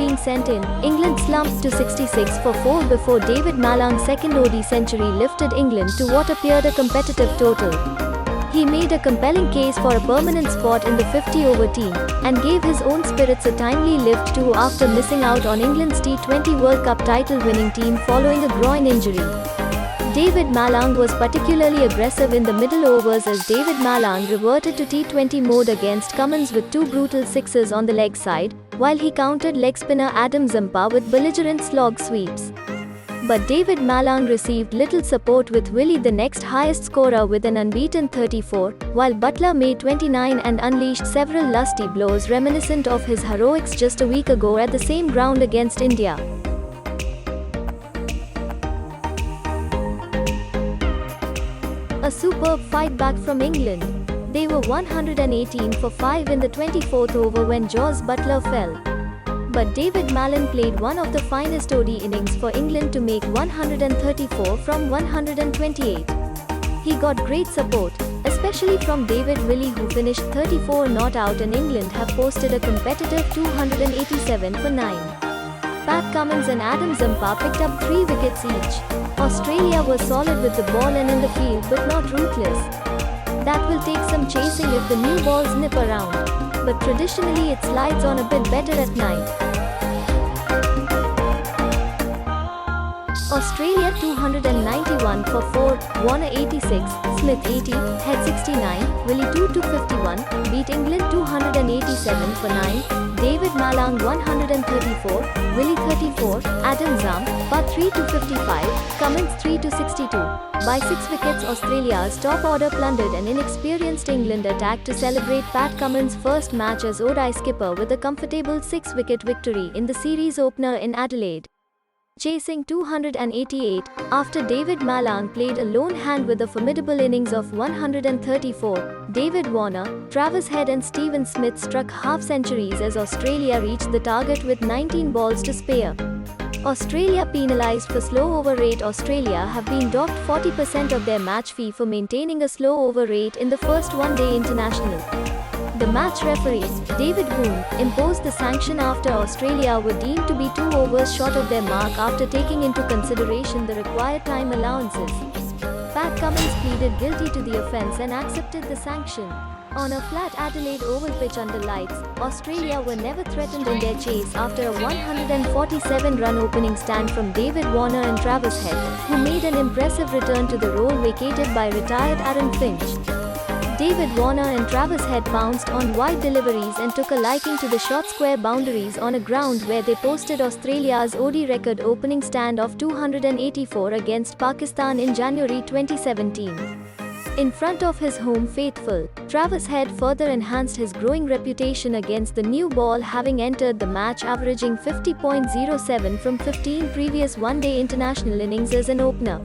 being sent in, England slumped to 66 for 4 before David Malang's second ODI century lifted England to what appeared a competitive total. He made a compelling case for a permanent spot in the 50-over team, and gave his own spirits a timely lift too after missing out on England's T20 World Cup title-winning team following a groin injury. David Malang was particularly aggressive in the middle overs as David Malang reverted to T20 mode against Cummins with 2 brutal sixes on the leg side, while he countered leg spinner Adam Zampa with belligerent slog sweeps. But David Malang received little support with Willie the next highest scorer with an unbeaten 34, while Buttler made 29 and unleashed several lusty blows reminiscent of his heroics just a week ago at the same ground against India. A superb fight back from England. They were 118 for 5 in the 24th over when Jos Buttler fell. But David Malan played one of the finest ODI innings for England to make 134 from 128. He got great support, especially from David Willey, who finished 34 not out, and England have posted a competitive 287 for 9. Pat Cummins and Adam Zampa picked up 3 wickets each. Australia was solid with the ball and in the field but not ruthless. That will take some chasing if the new balls nip around, but traditionally it slides on a bit better at night. Australia 291 for 4, Warner 86, Smith 80, Head 69, Willey 2 to 51, beat England 287 for 9, David Malang 134, Willey 34, Adam Zampa 3 to 55, Cummins 3 to 62. By 6 wickets, Australia's top order plundered an inexperienced England attack to celebrate Pat Cummins' first match as ODI skipper with a comfortable 6-wicket victory in the series opener in Adelaide. Chasing 288, after David Malang played a lone hand with a formidable innings of 134, David Warner, Travis Head and Stephen Smith struck half-centuries as Australia reached the target with 19 balls to spare. Australia penalised for slow over rate. Australia have been docked 40% of their match fee for maintaining a slow over rate in the first one-day international. The match referee, David Boone, imposed the sanction after Australia were deemed to be 2 overs short of their mark after taking into consideration the required time allowances. Pat Cummins pleaded guilty to the offence and accepted the sanction. On a flat Adelaide Oval pitch under lights, Australia were never threatened in their chase after a 147-run opening stand from David Warner and Travis Head, who made an impressive return to the role vacated by retired Aaron Finch. David Warner and Travis Head pounced on wide deliveries and took a liking to the short square boundaries on a ground where they posted Australia's ODI record opening stand of 284 against Pakistan in January 2017. In front of his home faithful, Travis Head further enhanced his growing reputation against the new ball, having entered the match averaging 50.07 from 15 previous one-day international innings as an opener.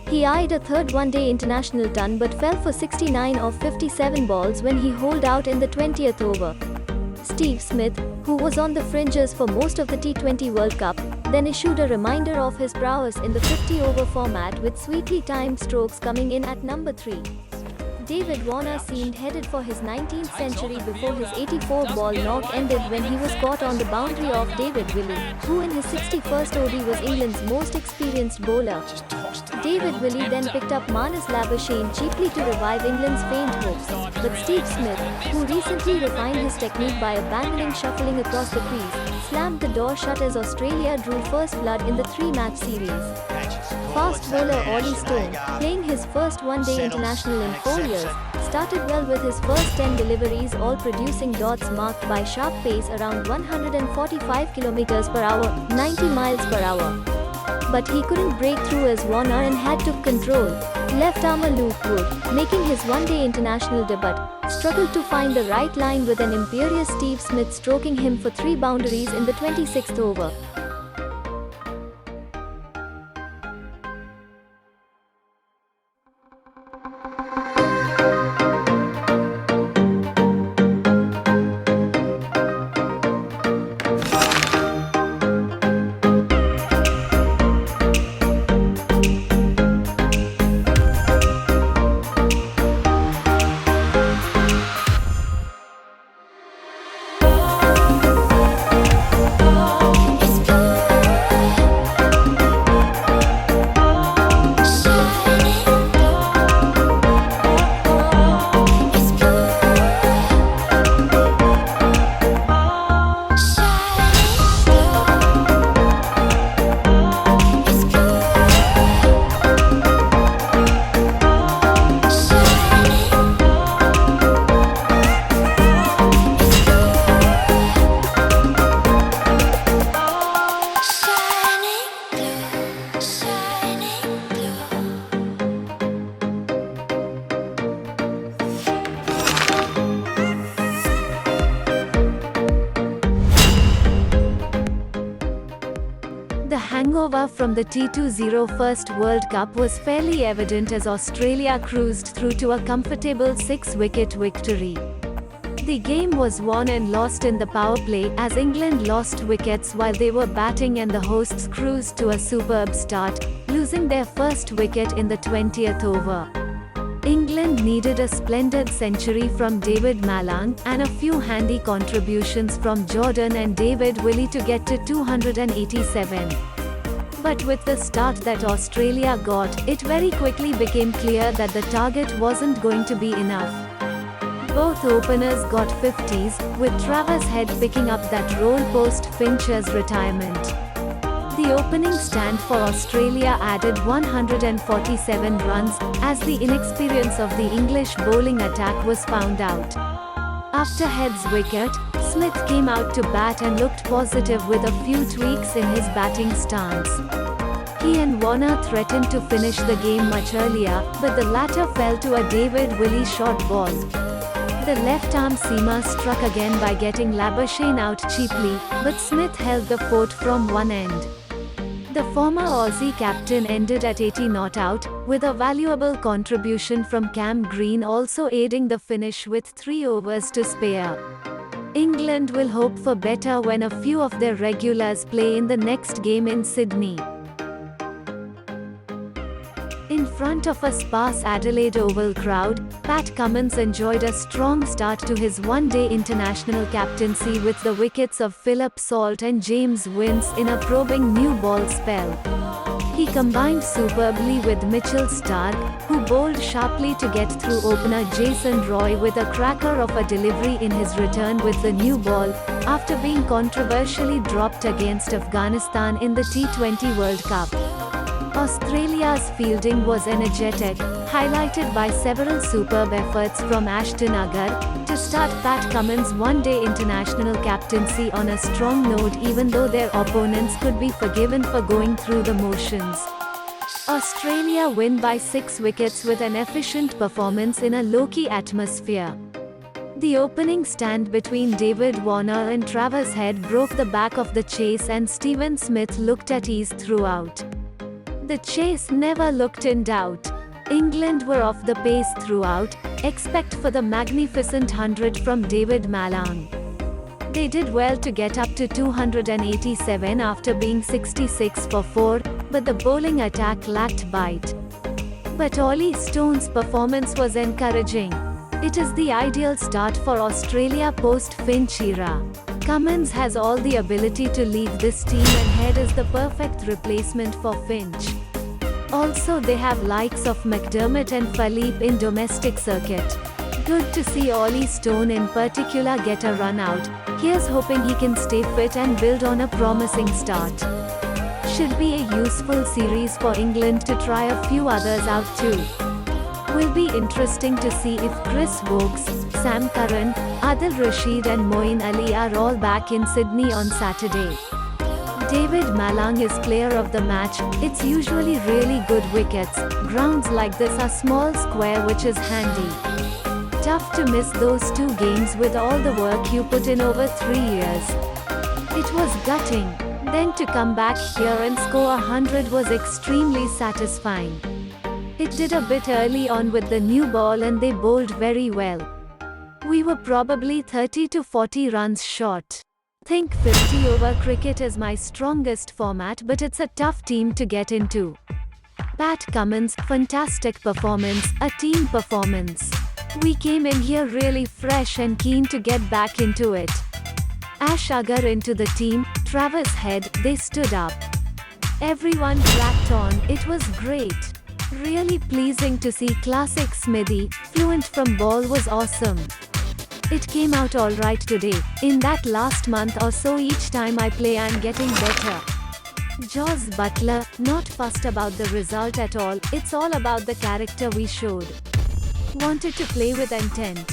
He eyed a third one-day international ton but fell for 69 of 57 balls when he holed out in the 20th over. Steve Smith, who was on the fringes for most of the T20 World Cup, then issued a reminder of his prowess in the 50-over format with sweetly timed strokes coming in at number 3. David Warner seemed headed for his 19th century before his 84-ball knock ended when he was caught on the boundary of David Willey, who in his 61st ODI was England's most experienced bowler. David Willey then picked up Marnus Labuschagne cheaply to revive England's faint hopes, but Steve Smith, who recently refined his technique by abandoning shuffling across the crease, slammed the door shut as Australia drew first blood in the 3-match series. Fast bowler Ollie Stone, playing his first one-day international in 4 years, started well with his first 10 deliveries, all producing dots marked by sharp pace around 145 km per hour, 90 miles per hour. But he couldn't break through as Warner and Head took control. Left-armer Luke Wood, making his one-day international debut, struggled to find the right line with an imperious Steve Smith stroking him for 3 boundaries in the 26th over. Oh hangover from the T20 First World Cup was fairly evident as Australia cruised through to a comfortable 6-wicket victory. The game was won and lost in the power play as England lost wickets while they were batting and the hosts cruised to a superb start, losing their first wicket in the 20th over. England needed a splendid century from David Malang and a few handy contributions from Jordan and David Willey to get to 287. But with the start that Australia got, it very quickly became clear that the target wasn't going to be enough. Both openers got 50s, with Travis Head picking up that role post-Finch's retirement. The opening stand for Australia added 147 runs, as the inexperience of the English bowling attack was found out. After Head's wicket, Smith came out to bat and looked positive with a few tweaks in his batting stance. He and Warner threatened to finish the game much earlier, but the latter fell to a David Willey short ball. The left-arm seamer struck again by getting Labuschagne out cheaply, but Smith held the fort from one end. The former Aussie captain ended at 80 not out, with a valuable contribution from Cam Green also aiding the finish with 3 overs to spare. England will hope for better when a few of their regulars play in the next game in Sydney. In front of a sparse Adelaide Oval crowd, Pat Cummins enjoyed a strong start to his one-day international captaincy with the wickets of Philip Salt and James Vince in a probing new ball spell. He combined superbly with Mitchell Starc, who bowled sharply to get through opener Jason Roy with a cracker of a delivery in his return with the new ball, after being controversially dropped against Afghanistan in the T20 World Cup. Australia's fielding was energetic, highlighted by several superb efforts from Ashton Agar, to start Pat Cummins' one-day international captaincy on a strong note even though their opponents could be forgiven for going through the motions. Australia win by 6 wickets with an efficient performance in a low-key atmosphere. The opening stand between David Warner and Travis Head broke the back of the chase and Stephen Smith looked at ease throughout. The chase never looked in doubt. England were off the pace throughout, except for the magnificent 100 from David Malang. They did well to get up to 287 after being 66 for 4, but the bowling attack lacked bite. But Ollie Stone's performance was encouraging. It is the ideal start for Australia post-Finch era. Cummins has all the ability to lead this team and Head is the perfect replacement for Finch. Also they have likes of McDermott and Philippe in domestic circuit. Good to see Ollie Stone in particular get a run out. Here's hoping he can stay fit and build on a promising start. Should be a useful series for England to try a few others out too. Will be interesting to see if Chris Wokes, Sam Curran, Adil Rashid and Moeen Ali are all back in Sydney on Saturday. David Malang is player of the match. It's usually really good wickets. Grounds like this are small square which is handy. Tough to miss those 2 games with all the work you put in over 3 years. It was gutting. Then to come back here and score 100 was extremely satisfying. It did a bit early on with the new ball and they bowled very well. We were probably 30 to 40 runs short. Think 50 over cricket is my strongest format, but it's a tough team to get into. Pat Cummins, fantastic performance, a team performance. We came in here really fresh and keen to get back into it. Ash Agar into the team, Travis Head, they stood up. Everyone cracked on, it was great. Really pleasing to see classic Smithy, fluent from ball was awesome. It came out alright today. In that last month or so each time I play I'm getting better. Jos Buttler, not fussed about the result at all, it's all about the character we showed. Wanted to play with intent.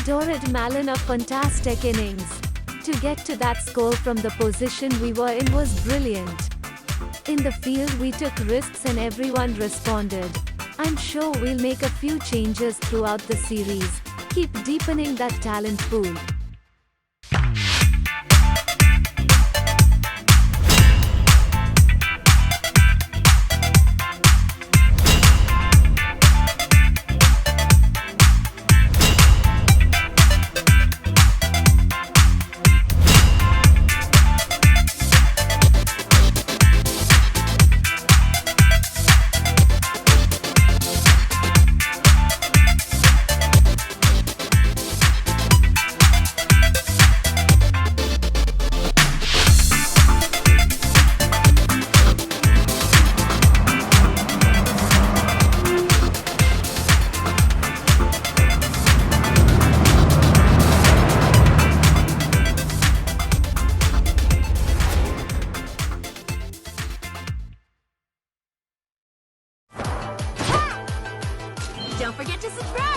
Dorrit Mallon a fantastic innings. To get to that score from the position we were in was brilliant. In the field we took risks and everyone responded. I'm sure we'll make a few changes throughout the series. Keep deepening that talent pool. Don't forget to subscribe.